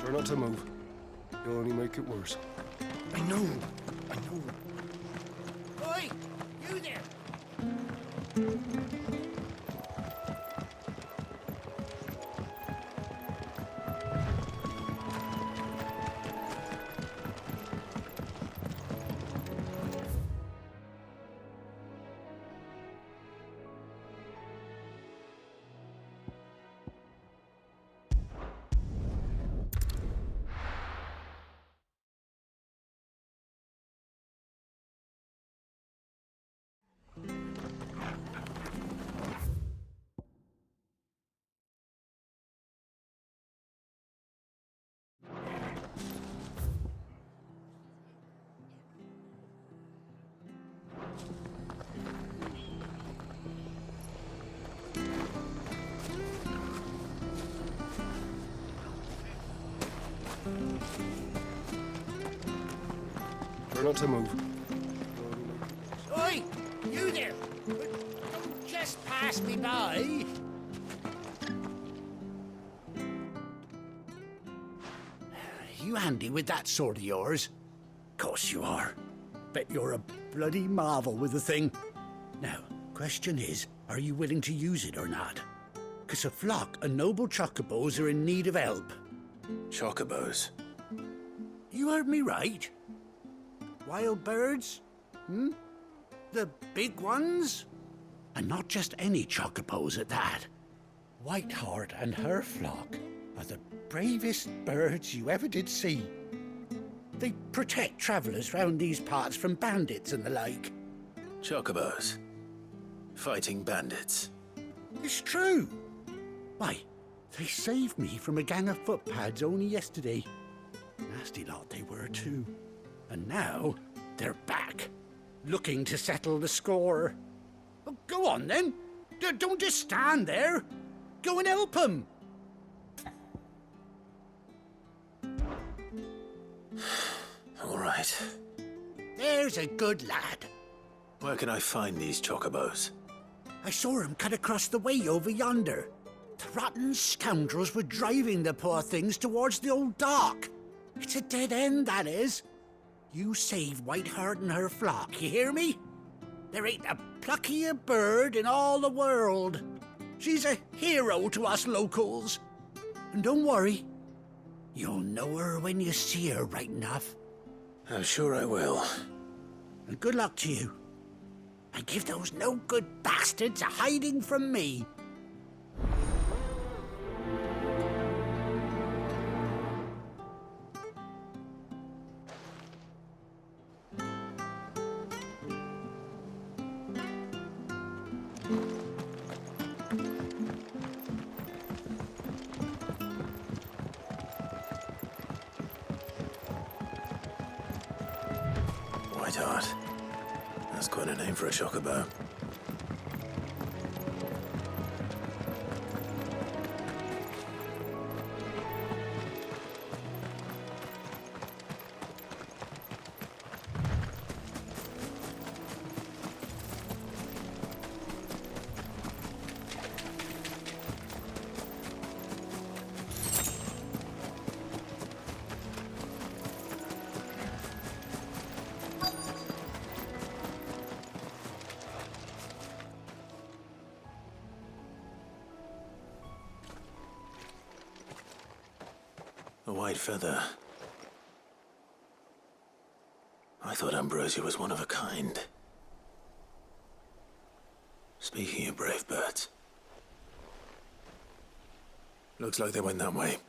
Try not to move. You'll only make it worse. I know. I know. Oi! You there! Try not to move. Oi! You there! Don't just pass me by! You handy with that sword of yours? Course you are. Bet you're a bloody marvel with the thing. Now, question is, are you willing to use it or not? 'Cause a flock of noble chocobos are in need of help. Chocobos. You heard me right. Wild birds? The big ones? And not just any chocobos at that. Whiteheart and her flock are the bravest birds you ever did see. They protect travellers round these parts from bandits and the like. Chocobos. Fighting bandits. It's true. Why, they saved me from a gang of footpads only yesterday. Nasty lot they were too. And now they're back, looking to settle the score. Well, go on then. Don't just stand there. Go and help them. All right. There's a good lad. Where can I find these chocobos? I saw him cut across the way over yonder. The rotten scoundrels were driving the poor things towards the old dock. It's a dead end, that is. You save Whiteheart and her flock, you hear me? There ain't a pluckier bird in all the world. She's a hero to us locals. And don't worry, you'll know her when you see her right enough. I'm sure I will. And good luck to you. And give those no-good bastards a hiding from me. Whiteheart. That's quite a name for a chocobo. A white feather. I thought Ambrosia was one of a kind. Speaking of brave birds. Looks like they went that way.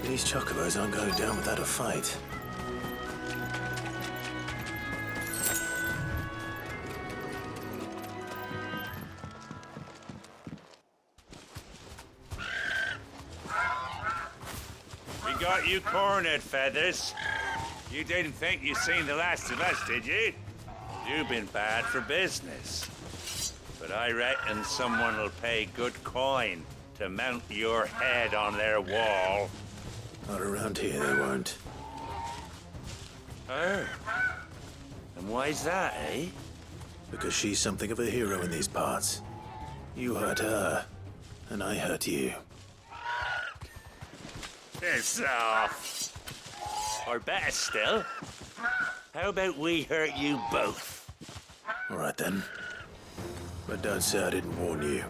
These chocobos aren't going down without a fight. got you cornered, Feathers. You didn't think you'd seen the last of us, did you? You've been bad for business. But I reckon someone will pay good coin to mount your head on their wall. Not around here, they won't. Oh. And why's that, eh? Because she's something of a hero in these parts. You hurt her, and I hurt you. Piss off. Or better still, how about we hurt you both? All right then. But don't say I didn't warn you.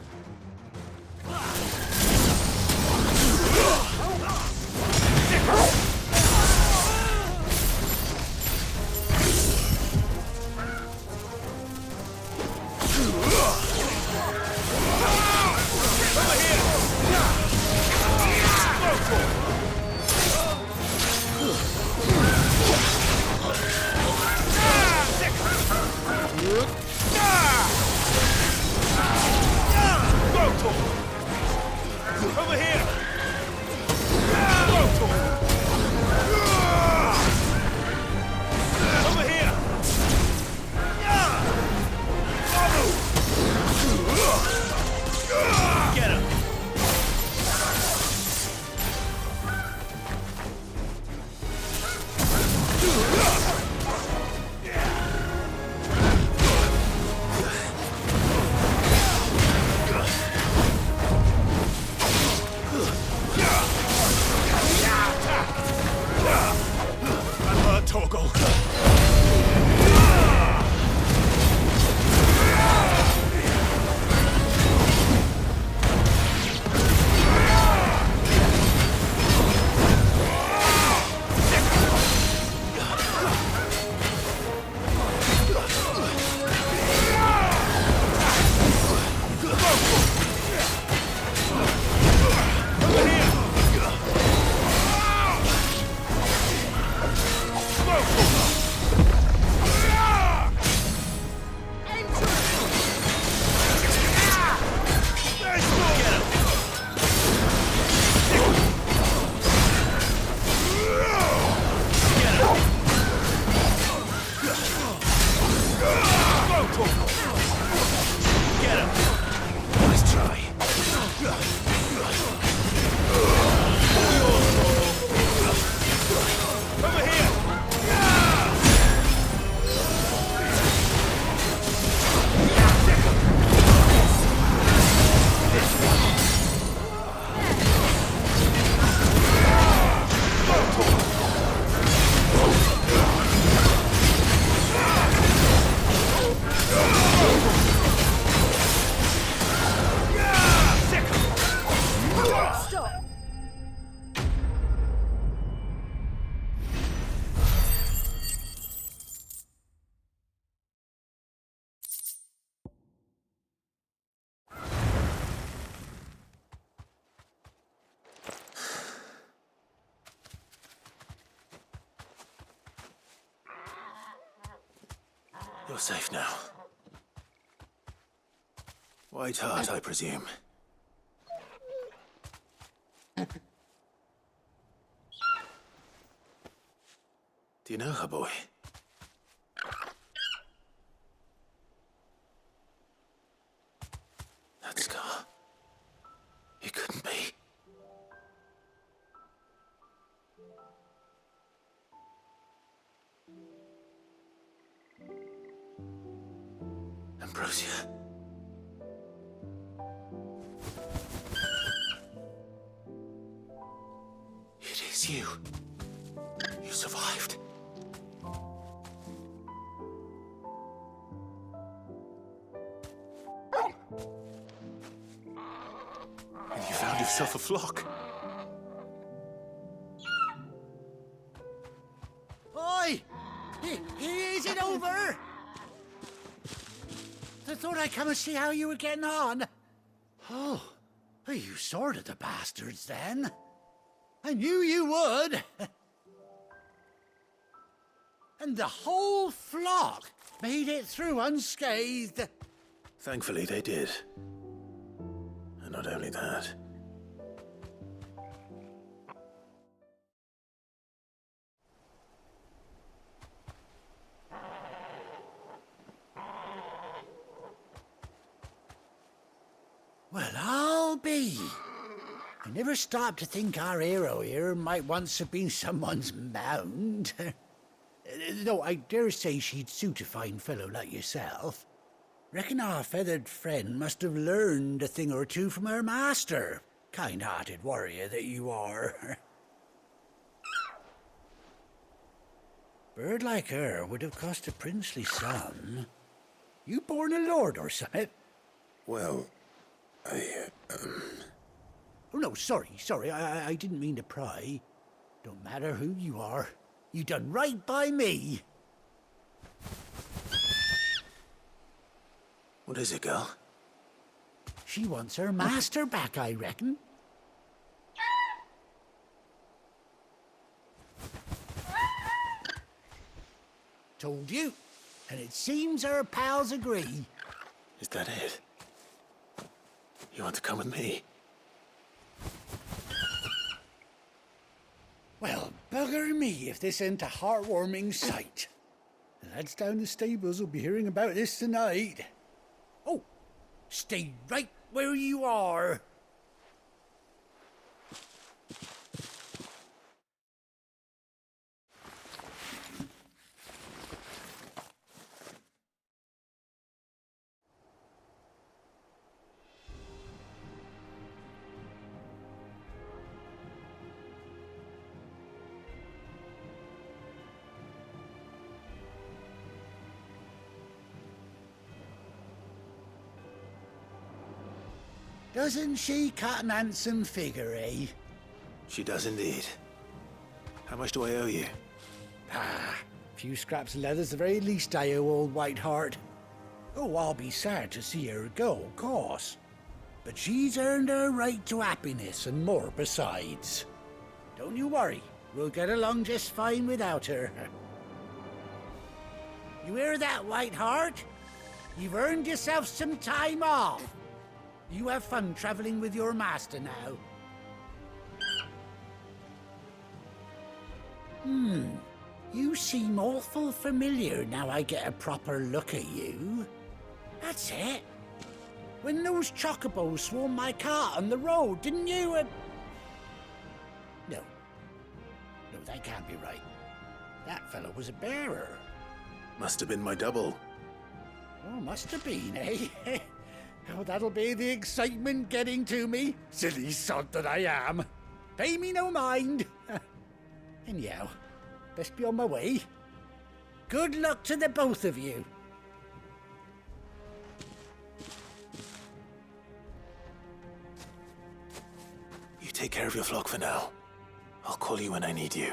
Over here! Over here! Get him! Torgal. You're safe now. White Hart, I presume. Do you know her, boy? That scar. It couldn't be. Ambrosia. It is you. You survived. And you found yourself a flock. Oi! Is it over? I thought I'd come and see how you were getting on. Oh, you sorted the bastards then. I knew you would. And the whole flock made it through unscathed. Thankfully, they did. And not only that, Aye. I never stopped to think our hero here might once have been someone's mount. Though I dare say she'd suit a fine fellow like yourself. Reckon our feathered friend must have learned a thing or two from her master. Kind-hearted warrior that you are. Bird like her would have cost a princely sum. You born a lord or something? Well, Oh, no, sorry. I didn't mean to pry. Don't matter who you are. You done right by me. What is it, girl? She wants her master back, I reckon. Told you. And it seems her pals agree. Is that it? You want to come with me? Well, bugger me if this ain't a heartwarming sight. The lads down the stables will be hearing about this tonight. Oh, stay right where you are. Doesn't she cut an handsome figure, eh? She does indeed. How much do I owe you? Ah, a few scraps of leather's the very least I owe old Whiteheart. Oh, I'll be sad to see her go, of course. But she's earned her right to happiness and more besides. Don't you worry, we'll get along just fine without her. You hear that, Whiteheart? You've earned yourself some time off. You have fun traveling with your master now. You seem awful familiar now I get a proper look at you. That's it. When those chocobos swarmed my cart on the road, didn't you? No, that can't be right. That fellow was a bearer. Must have been my double. Oh, must have been, eh? Oh, that'll be the excitement getting to me. Silly sod that I am. Pay me no mind. Anyhow, best be on my way. Good luck to the both of you. You take care of your flock for now. I'll call you when I need you.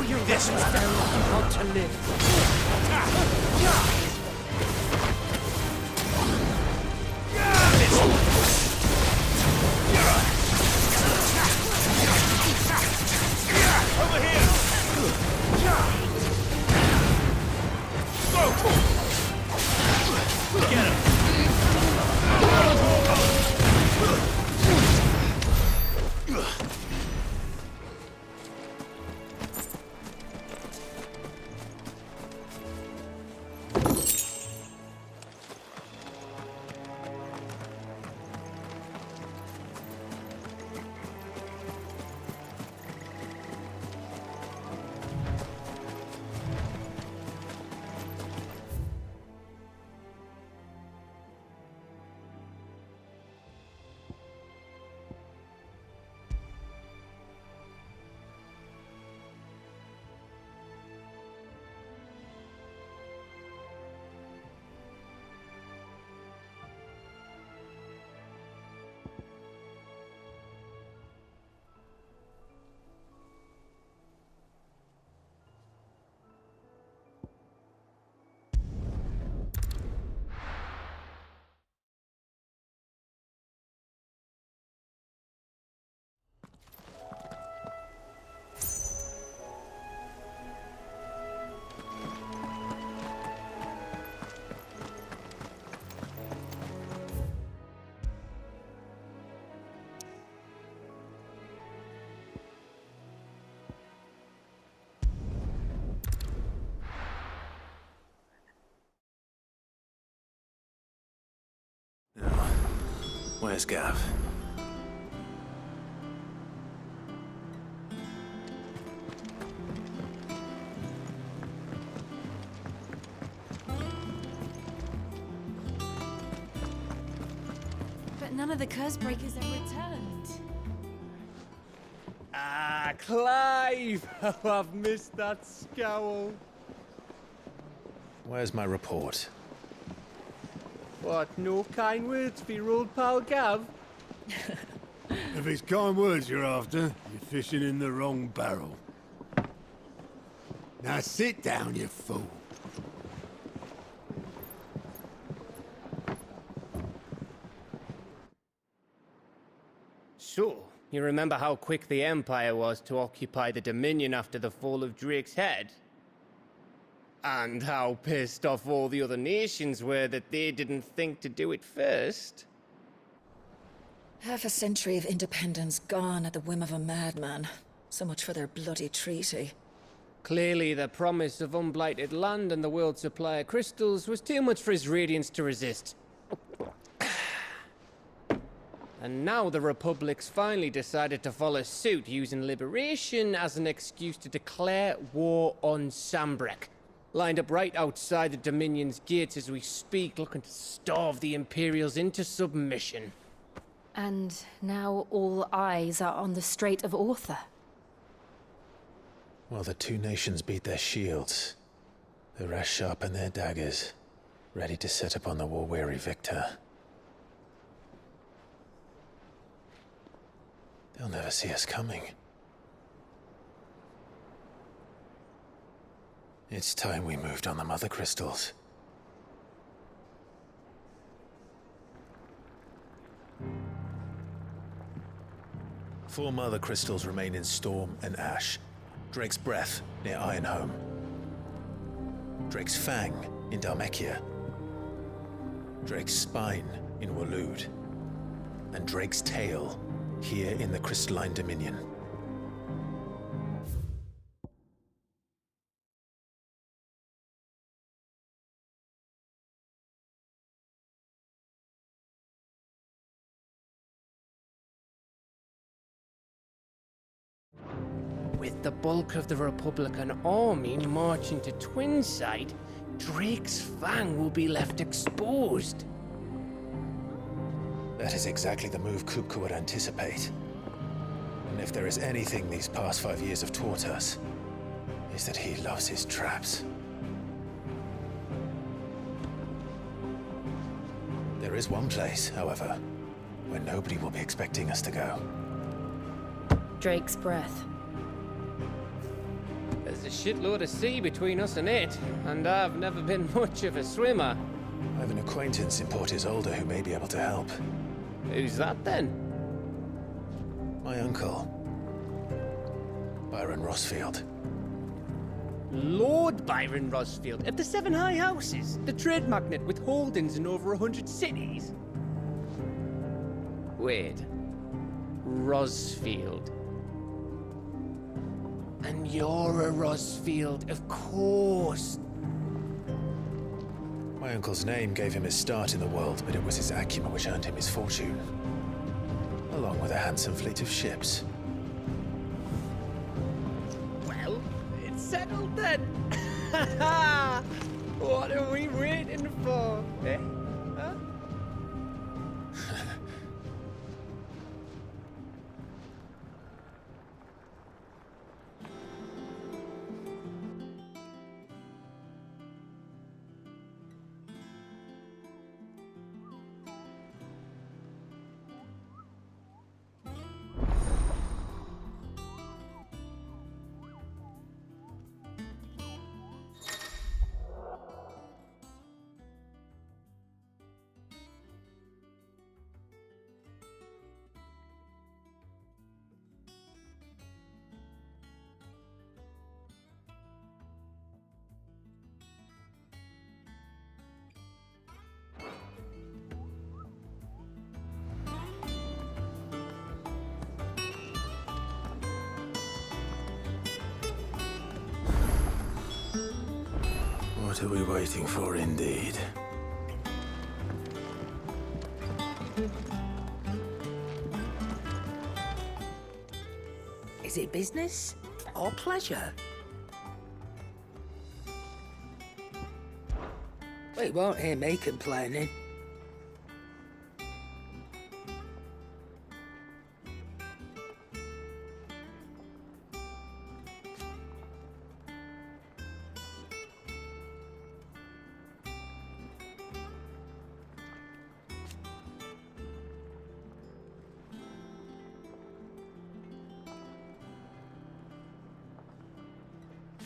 show you this one. You want to live. Over here! Go! Get him! Where's Gav? But none of the curse breakers have returned. Ah, Clive! Oh, I've missed that scowl. Where's my report? What, no kind words for your old pal Gav? If it's kind words you're after, you're fishing in the wrong barrel. Now sit down, you fool. So, you remember how quick the Empire was to occupy the Dominion after the fall of Drake's head? And how pissed off all the other nations were that they didn't think to do it first? Half a century of independence gone at the whim of a madman. So much for their bloody treaty. Clearly, the promise of unblighted land and the world's supply of crystals was too much for his radiance to resist. And now the Republic's finally decided to follow suit, using liberation as an excuse to declare war on Sambrek. Lined up right outside the Dominion's gates as we speak, looking to starve the Imperials into submission. And now all eyes are on the Strait of Author. While the two nations beat their shields, the rest sharpen their daggers, ready to set upon the war-weary victor. They'll never see us coming. It's time we moved on the Mother Crystals. Four Mother Crystals remain in Storm and Ash. Drake's Breath near Ironhome. Drake's Fang in Dhalmekia. Drake's Spine in Waloed. And Drake's Tail here in the Crystalline Dominion. With the bulk of the Republican army marching to Twinside, Drake's Fang will be left exposed. That is exactly the move Kupka would anticipate. And if there is anything these past 5 years have taught us, is that he loves his traps. There is one place, however, where nobody will be expecting us to go. Drake's Breath. There's a shitload of sea between us and it, and I've never been much of a swimmer. I have an acquaintance in Port Isolde who may be able to help. Who's that then? My uncle, Byron Rossfield. Lord Byron Rosfield of the Seven High Houses, the trade magnate with holdings in over 100 cities. Wait, Rosfield. And you're a Rosfield, of course. My uncle's name gave him his start in the world, but it was his acumen which earned him his fortune, along with a handsome fleet of ships. Well, it's settled then. What are we waiting for, eh? Huh? What are we waiting for, indeed? Is it business or pleasure? Well, you won't hear me complaining.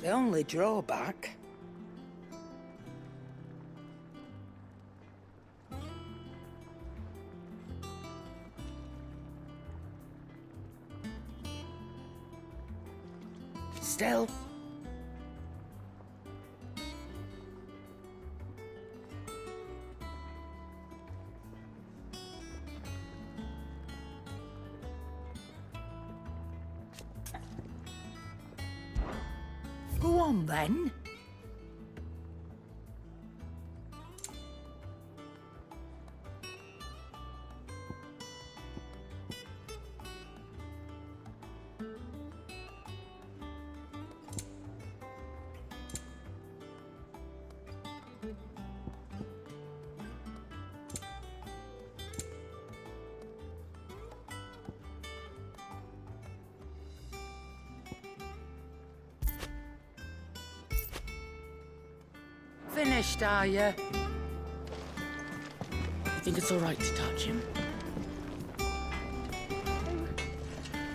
The only drawback... Still... Go on, then. Finished, are you? You think it's all right to touch him?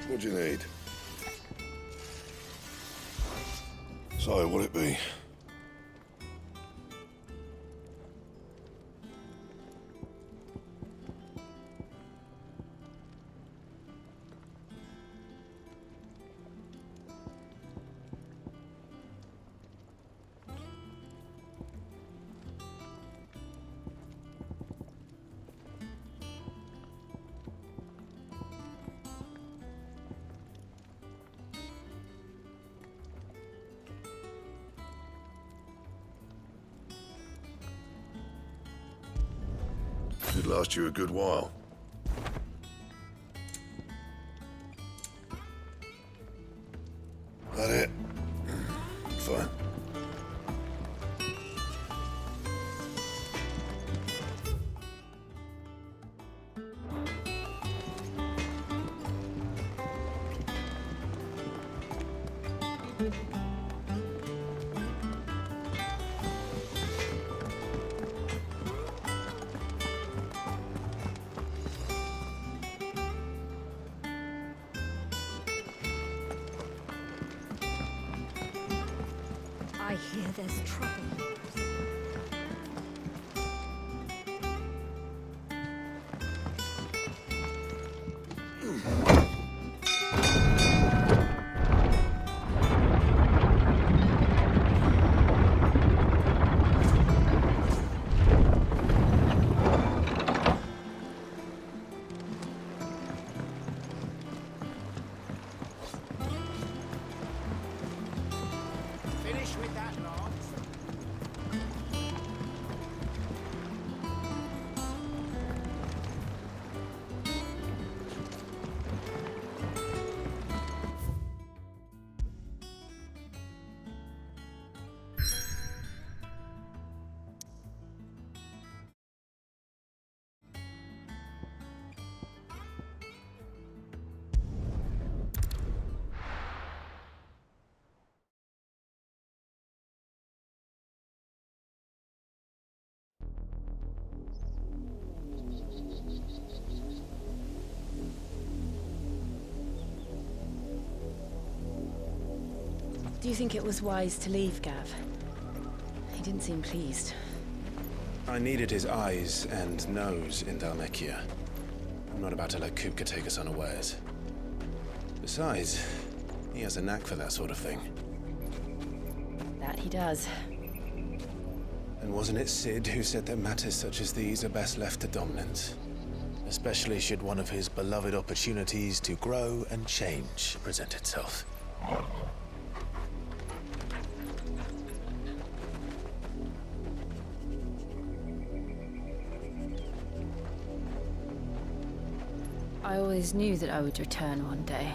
What do you need? So, what'll it be? Should last you a good while. That it? Fine. where there's trouble. Finish with that, Lance. Do you think it was wise to leave, Gav? He didn't seem pleased. I needed his eyes and nose in Dhalmekia. I'm not about to let Kupka take us unawares. Besides, he has a knack for that sort of thing. That he does. And wasn't it Sid who said that matters such as these are best left to dominance? Especially should one of his beloved opportunities to grow and change present itself. I always knew that I would return one day.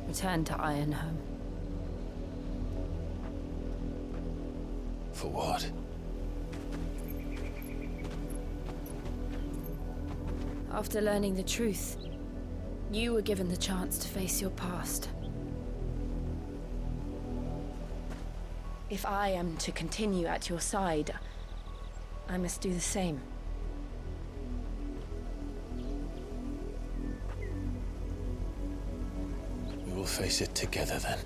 Return to Ironhome. For what? After learning the truth, you were given the chance to face your past. If I am to continue at your side, I must do the same. We will face it together then.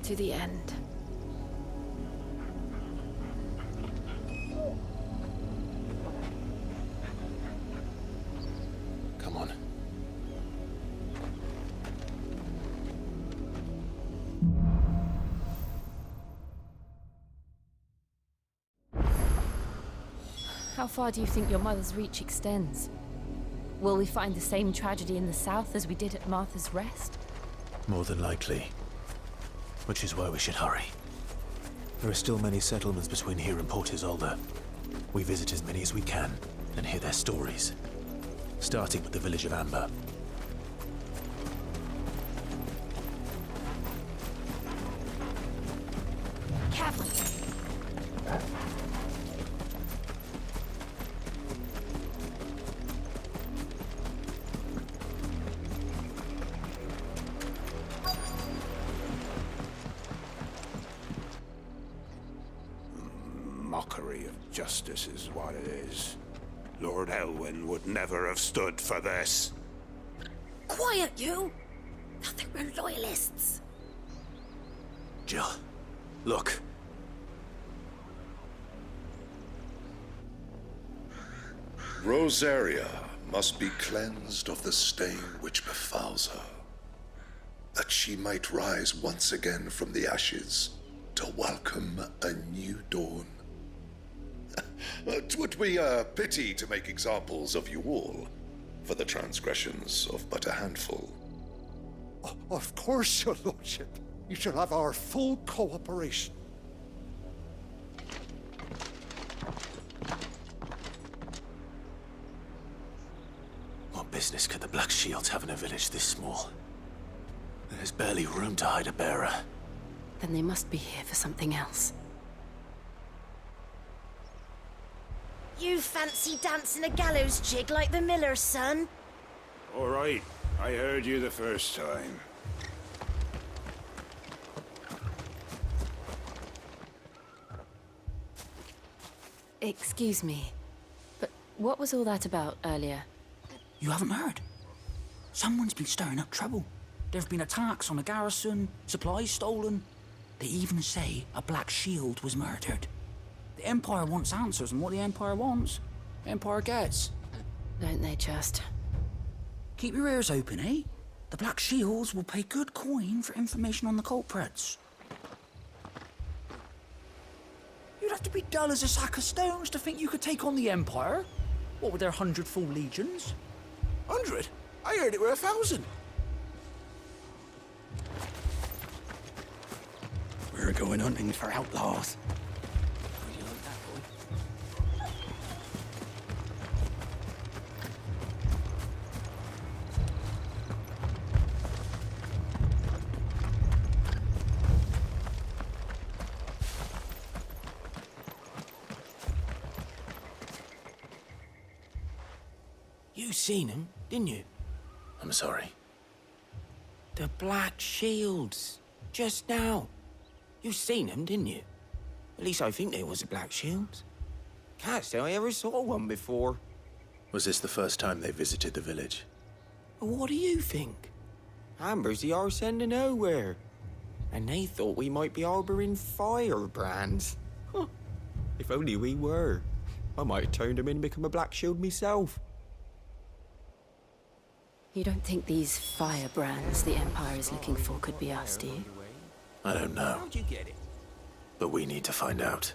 To the end. Come on. How far do you think your mother's reach extends? Will we find the same tragedy in the south as we did at Martha's Rest? More than likely. Which is why we should hurry. There are still many settlements between here and Port Isolde. We visit as many as we can and hear their stories. Starting with the village of Amber. Cavalry! Mockery of justice is what it is. Lord Elwyn would never have stood for this. Quiet, you! Thought they were loyalists. Jill, look. Rosaria must be cleansed of the stain which befouls her, that she might rise once again from the ashes to welcome a new dawn. 'Twould be a pity to make examples of you all for the transgressions of but a handful. Of course, your lordship. You shall have our full cooperation. What business could the Black Shields have in a village this small? There's barely room to hide a bearer. Then they must be here for something else. You fancy dancing a gallows jig like the miller's son? All right, I heard you the first time. Excuse me, but what was all that about earlier? You haven't heard? Someone's been stirring up trouble. There have been attacks on the garrison, supplies stolen. They even say a Black Shield was murdered. The Empire wants answers, and what the Empire wants, the Empire gets. Don't they just? Keep your ears open, eh? The Black Shields will pay good coin for information on the culprits. You'd have to be dull as a sack of stones to think you could take on the Empire. What with their 100 full legions? 100? I heard it were 1,000. We're going hunting for outlaws. You seen him, didn't you? I'm sorry. The Black Shields. Just now. You seen them, didn't you? At least I think they was the Black Shields. Can't say I ever saw one before. Was this the first time they visited the village? What do you think? Amber's the arse end of nowhere. And they thought we might be harboring firebrands. Huh. If only we were. I might have turned them in and become a Black Shield myself. You don't think these firebrands the Empire is looking for could be us, do you? I don't know. How'd you get it? But we need to find out.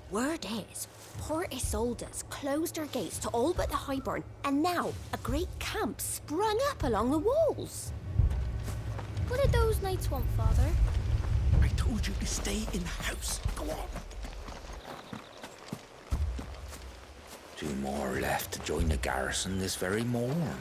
Word is, Port Isolde's closed her gates to all but the Highborn, and now a great camp sprung up along the walls. What did those knights want, Father? I told you to stay in the house. Go on. 2 more left to join the garrison this very morn.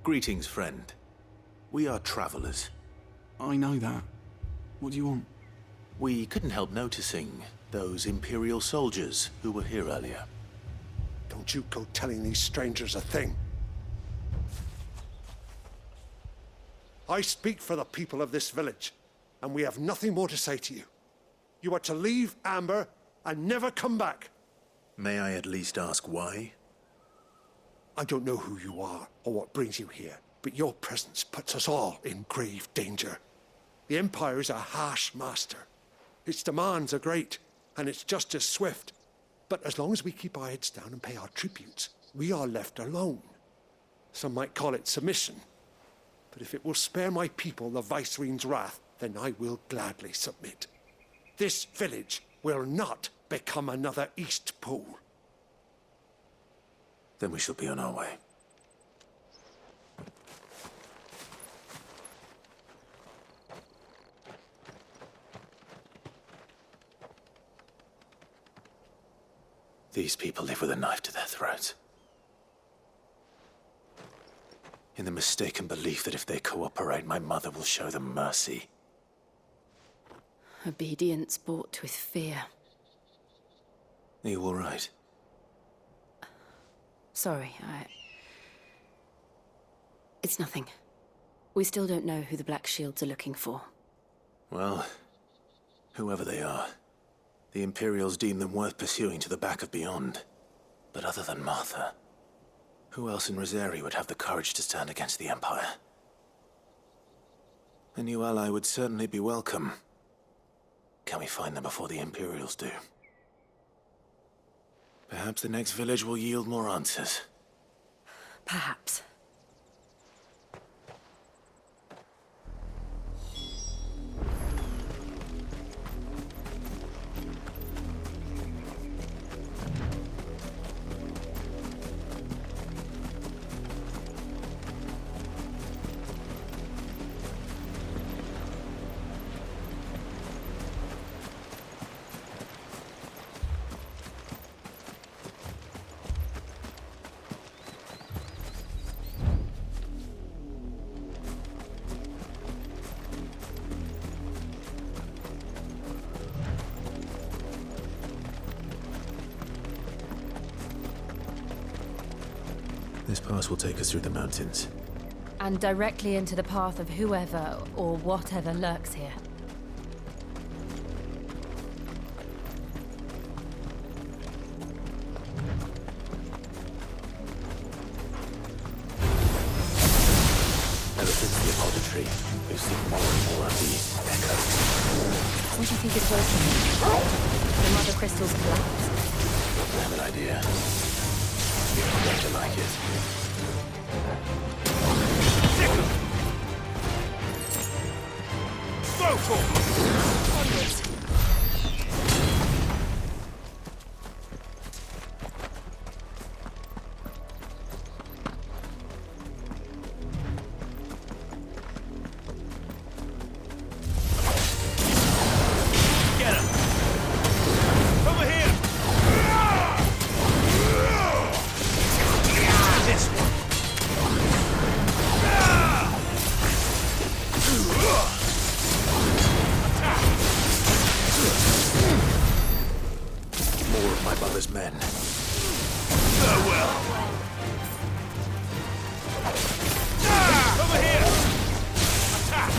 Greetings, friend. We are travelers. I know that. What do you want? We couldn't help noticing those Imperial soldiers who were here earlier. Don't you go telling these strangers a thing. I speak for the people of this village, and we have nothing more to say to you. You are to leave Amber and never come back. May I at least ask why? I don't know who you are or what brings you here, but your presence puts us all in grave danger. The Empire is a harsh master. Its demands are great, and its justice swift. But as long as we keep our heads down and pay our tributes, we are left alone. Some might call it submission. But if it will spare my people the Viceroy's wrath, then I will gladly submit. This village will not become another East Pool. Then we shall be on our way. These people live with a knife to their throats. In the mistaken belief that if they cooperate, my mother will show them mercy. Obedience bought with fear. Are you all right? Sorry, It's nothing. We still don't know who the Black Shields are looking for. Well, whoever they are, the Imperials deem them worth pursuing to the back of beyond. But other than Martha, who else in Rosari would have the courage to stand against the Empire? A new ally would certainly be welcome. Can we find them before the Imperials do? Perhaps the next village will yield more answers. Perhaps. This pass will take us through the mountains. And directly into the path of whoever or whatever lurks here. Ever since the apothecary, we've seen more and more of the echoes. What do you think is working? The mother crystals collapse. I have an idea. You're going to like it. Onwards. Get him! Over here! This one. More of my mother's men. Farewell. Over here! Attack!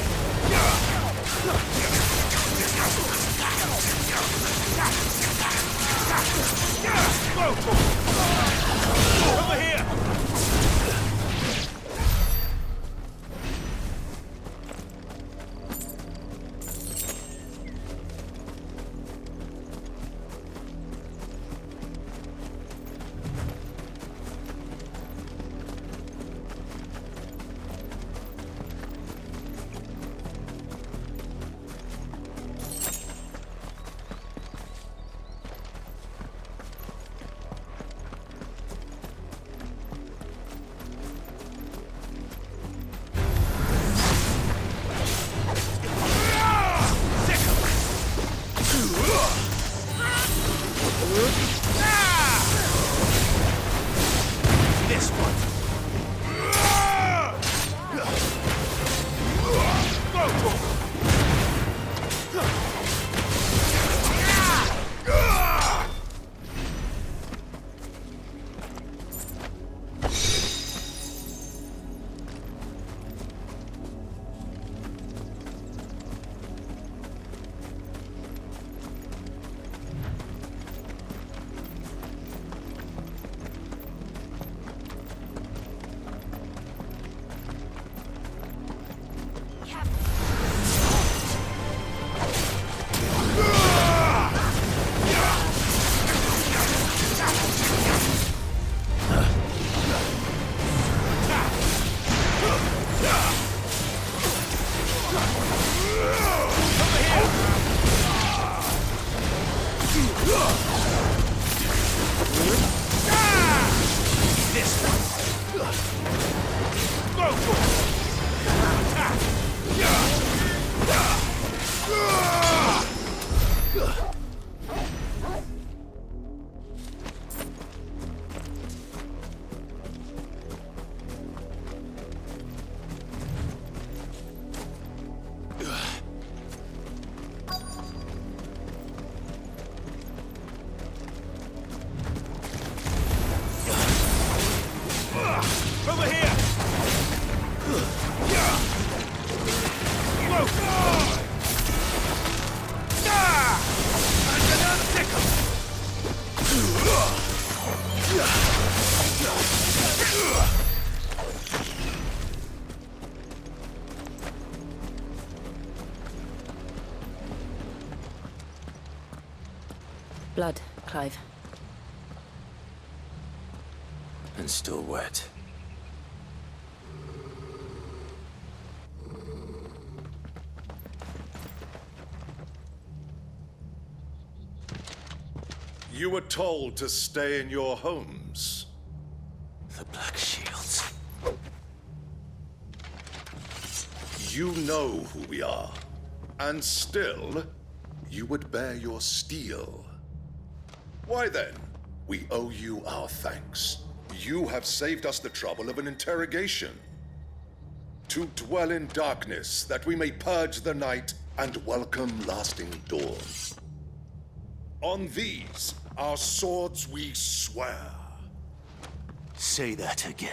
Over here! This one. Blood, Clive. And still wet. You were told to stay in your homes. The Black Shields. You know who we are. And still, you would bear your steel. Why then, we owe you our thanks. You have saved us the trouble of an interrogation. To dwell in darkness, that we may purge the night and welcome lasting dawn. On these, our swords we swear. Say that again.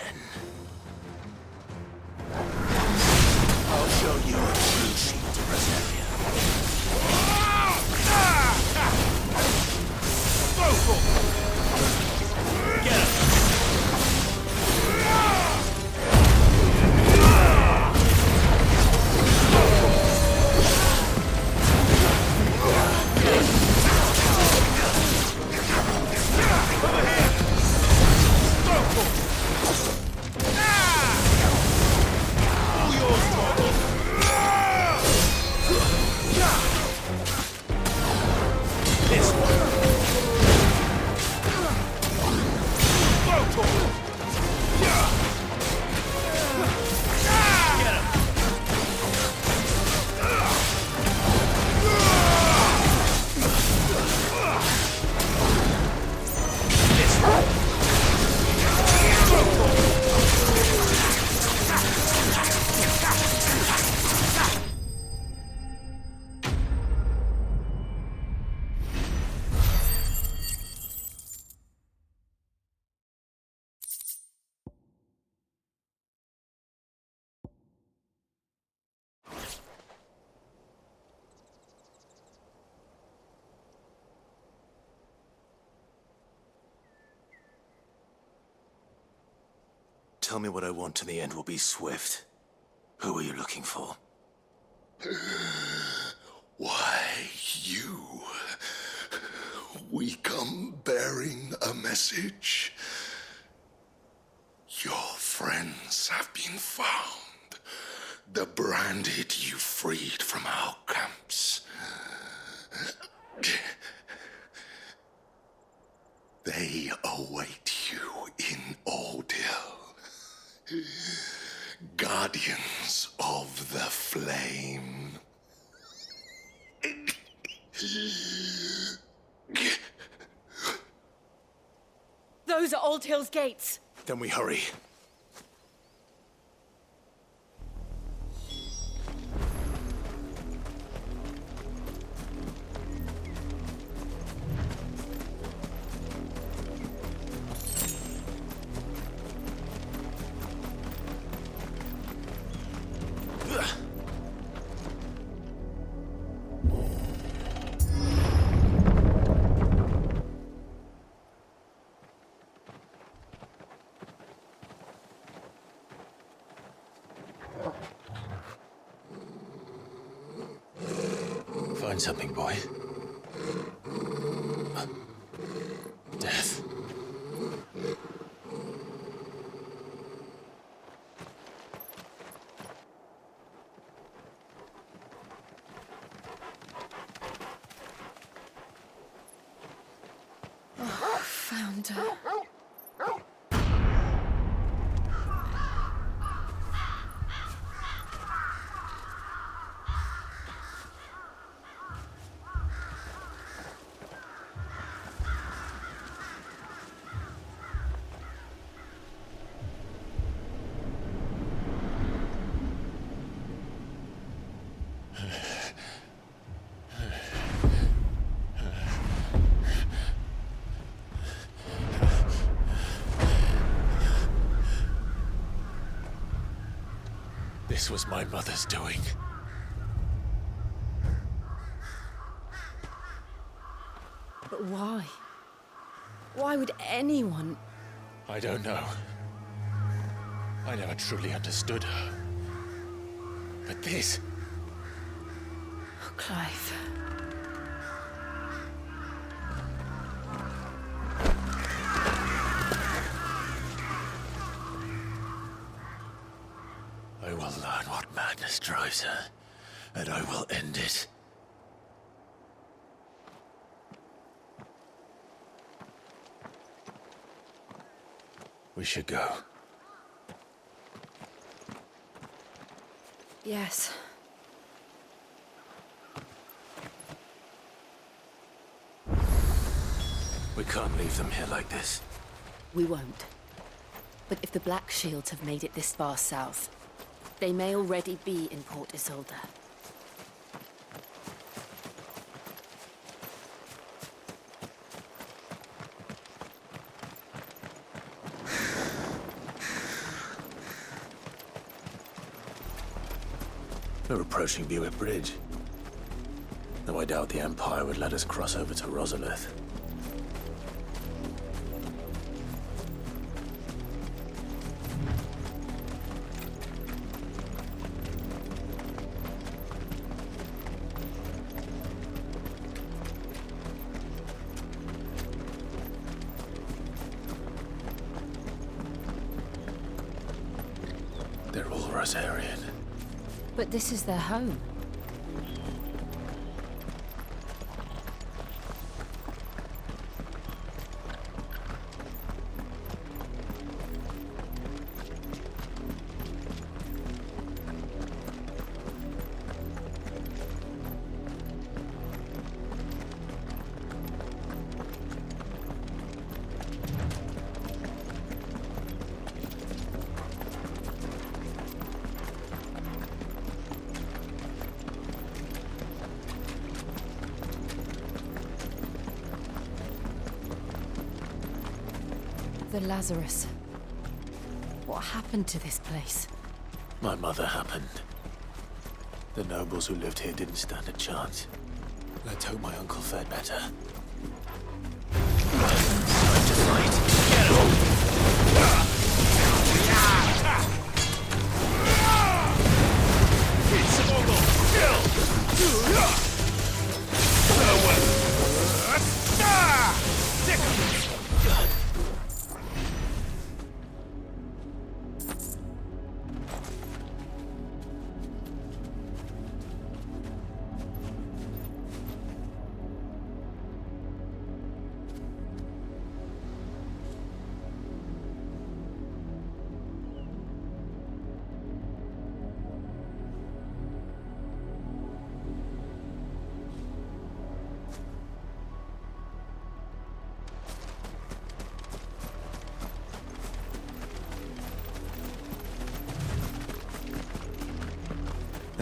I'll show you a true shield, Rosaria. Get him! Tell me what I want and the end will be swift. Who are you looking for? Why, you. We come bearing a message. Your friends have been found. The branded you freed from our camps. They await you in Ordeal. Guardians of the Flame. Those are Old Hill's gates. Then we hurry. Find something, boy. Death. Oh, found her. This was my mother's doing. But why? Why would anyone... I don't know. I never truly understood her. But this... Oh, Clive. I will learn what madness drives her, and I will end it. We should go. Yes. We can't leave them here like this. We won't. But if the Black Shields have made it this far south, they may already be in Port Isolde. We're approaching Buick Bridge. Though I doubt the Empire would let us cross over to Rosalith. They're all Rosarian. But this is their home. The Lazarus. What happened to this place? My mother happened. The nobles who lived here didn't stand a chance. Let's hope my uncle fared better. Time to fight. Get him! It's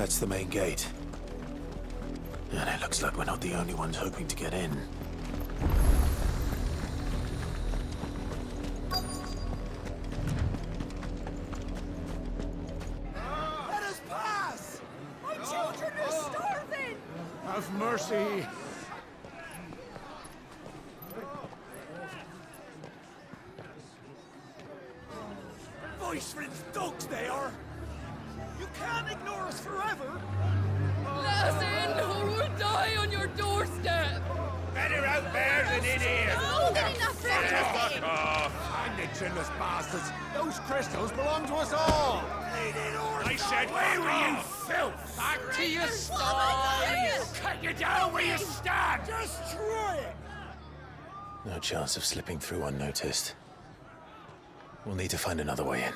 That's the main gate. And it looks like we're not the only ones hoping to get in. Let us pass! My children are starving! Have mercy. Voice-rinsed dogs they are! You can't ignore us forever! Let us in, or we'll die on your doorstep! Better out there than in here! Fuck off! And the chinless bastards! Those crystals belong to us all! I said, where were you, filth? Back to your sties! Cut you down where you stand! Destroy it! No chance of slipping through unnoticed. We'll need to find another way in.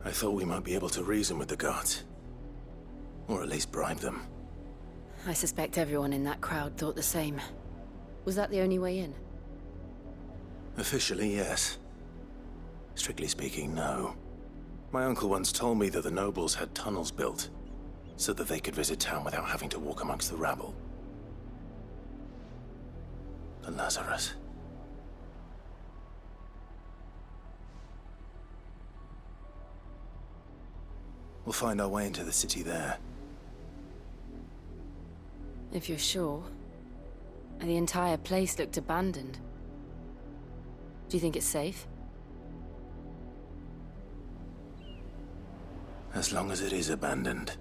I thought we might be able to reason with the guards. Or at least bribe them. I suspect everyone in that crowd thought the same. Was that the only way in? Officially, yes. Strictly speaking, no. My uncle once told me that the nobles had tunnels built, so that they could visit town without having to walk amongst the rabble. The Lazarus. We'll find our way into the city there. If you're sure. The entire place looked abandoned. Do you think it's safe? As long as it is abandoned.